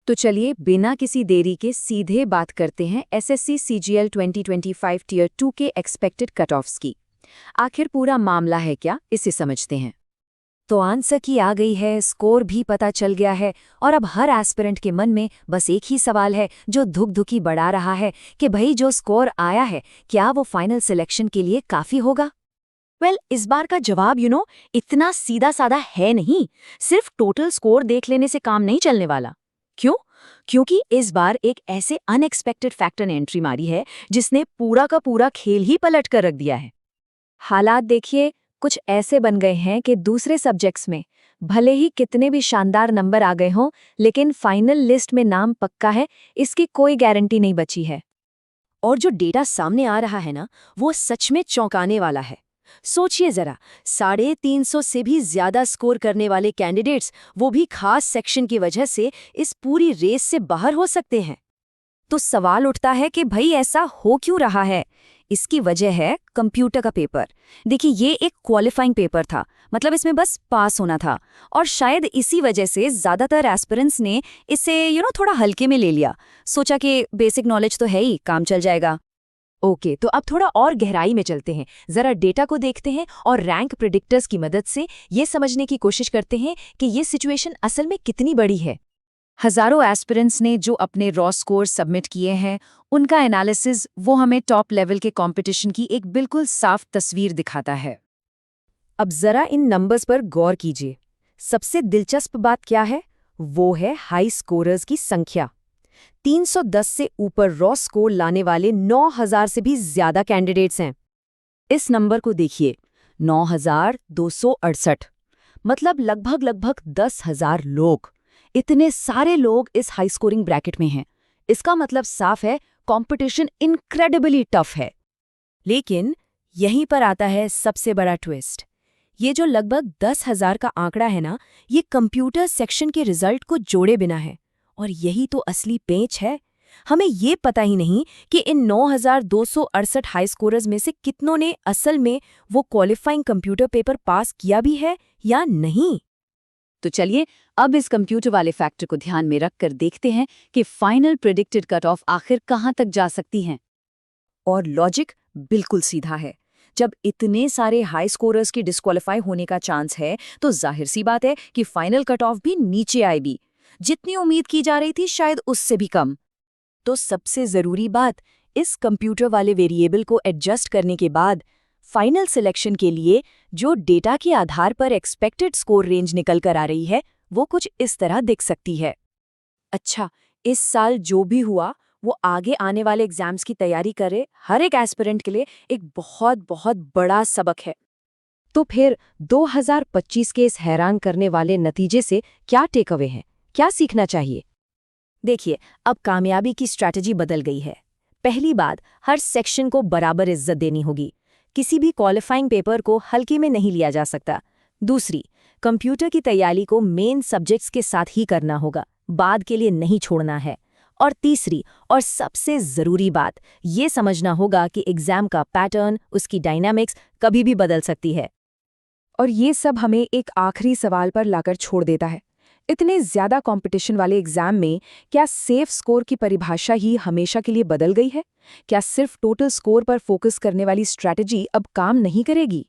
तो चलिए बिना किसी देरी के सीधे बात करते हैं एसएससी सीजीएल 2025 टियर 2 के एक्सपेक्टेड कट ऑफ्स की। आखिर पूरा मामला है क्या, इसे समझते हैं। तो आंसर की आ गई है, स्कोर भी पता चल गया है और अब हर एस्पिरेंट के मन में बस एक ही सवाल है जो धुक-धुकी बढ़ा रहा है कि भाई जो स्कोर आया है क्या वो फाइनल सिलेक्शन के लिए काफी होगा। इस बार का जवाब इतना सीधा साधा है नहीं। सिर्फ टोटल स्कोर देख लेने से काम नहीं चलने वाला। क्यों? क्योंकि इस बार एक ऐसे अनएक्सपेक्टेड फैक्टर ने एंट्री मारी है जिसने पूरा का पूरा खेल ही पलट कर रख दिया है। हालात देखिए कुछ ऐसे बन गए हैं कि दूसरे सब्जेक्ट्स में भले ही कितने भी शानदार नंबर आ गए हों, लेकिन फाइनल लिस्ट में नाम पक्का है इसकी कोई गारंटी नहीं बची है। और जो डेटा सामने आ रहा है ना, वो सच में चौंकाने वाला है। सोचिए जरा, 350 से भी ज्यादा स्कोर करने वाले कैंडिडेट्स, वो भी खास सेक्शन की वजह से, इस पूरी रेस से बाहर हो सकते हैं। तो सवाल उठता है कि भाई ऐसा हो क्यों रहा है। इसकी वजह है कंप्यूटर का पेपर। देखिए ये एक क्वालिफाइंग पेपर था, मतलब इसमें बस पास होना था, और शायद इसी वजह से ज्यादातर एस्पिरेंट्स ने इसे थोड़ा हल्के में ले लिया। सोचा कि बेसिक नॉलेज तो है ही, काम चल जाएगा। ओके, तो अब थोड़ा और गहराई में चलते हैं, जरा डेटा को देखते हैं और रैंक प्रेडिक्टर्स की मदद से ये समझने की कोशिश करते हैं कि ये सिचुएशन असल में कितनी बड़ी है। हजारों एस्पिरेंट्स ने जो अपने रॉ स्कोर सबमिट किए हैं, उनका एनालिसिस वो हमें टॉप लेवल के कंपटीशन की एक बिल्कुल साफ तस्वीर दिखाता है। अब जरा इन नंबर्स पर गौर कीजिए। सबसे दिलचस्प बात क्या है? वो है हाई स्कोरर्स की संख्या। 310 से ऊपर रॉ स्कोर लाने वाले 9000 से भी ज्यादा कैंडिडेट्स हैं। इस नंबर को देखिए, 9268, मतलब लगभग 10,000 लोग। इतने सारे लोग इस हाई स्कोरिंग ब्रैकेट में हैं। इसका मतलब साफ है, कंपटीशन इनक्रेडिबली टफ है। लेकिन यहीं पर आता है सबसे बड़ा ट्विस्ट। ये जो लगभग 10,000 का आंकड़ा है ना, ये कंप्यूटर सेक्शन के रिजल्ट को जोड़े बिना है। और यही तो असली पेंच है। हमें ये पता ही नहीं कि इन 9268 हाई स्कोरर्स में से कितनों ने असल में वो क्वालिफाइंग कंप्यूटर पेपर पास किया भी है या नहीं। तो चलिए अब इस कंप्यूटर वाले फैक्टर को ध्यान में रखकर देखते हैं कि फाइनल प्रेडिक्टेड कट ऑफ आखिर कहां तक जा सकती हैं। और लॉजिक बिल्कुल सीधा है। जब इतने सारे हाई स्कोरर्स की डिस्क्वालीफाई होने का चांस है, तो जाहिर सी बात है कि फाइनल कट ऑफ भी नीचे आएगी। जितनी उम्मीद की जा रही थी शायद उससे भी कम। तो सबसे जरूरी बात, इस कंप्यूटर वाले वेरिएबल को एडजस्ट करने के बाद फाइनल सिलेक्शन के लिए जो डेटा के आधार पर एक्सपेक्टेड स्कोर रेंज निकल कर आ रही है, वो कुछ इस तरह दिख सकती है। अच्छा, इस साल जो भी हुआ वो आगे आने वाले एग्जाम्स की तैयारी करे हर एक एस्पिरेंट के लिए एक बहुत बहुत बड़ा सबक है। तो फिर 2025 के इस हैरान करने वाले नतीजे से क्या टेक अवे है, क्या सीखना चाहिए? देखिए, अब कामयाबी की स्ट्रैटेजी बदल गई है। पहली बात, हर सेक्शन को बराबर इज्जत देनी होगी। किसी भी क्वालिफाइंग पेपर को हल्के में नहीं लिया जा सकता। दूसरी, कंप्यूटर की तैयारी को मेन सब्जेक्ट्स के साथ ही करना होगा, बाद के लिए नहीं छोड़ना है। और तीसरी और सबसे ज़रूरी बात, ये समझना होगा कि एग्जाम का पैटर्न, उसकी डायनामिक्स कभी भी बदल सकती है। और ये सब हमें एक आखिरी सवाल पर लाकर छोड़ देता है। इतने ज्यादा कंपटीशन वाले एग्जाम में क्या सेफ स्कोर की परिभाषा ही हमेशा के लिए बदल गई है? क्या सिर्फ टोटल स्कोर पर फोकस करने वाली स्ट्रैटेजी अब काम नहीं करेगी?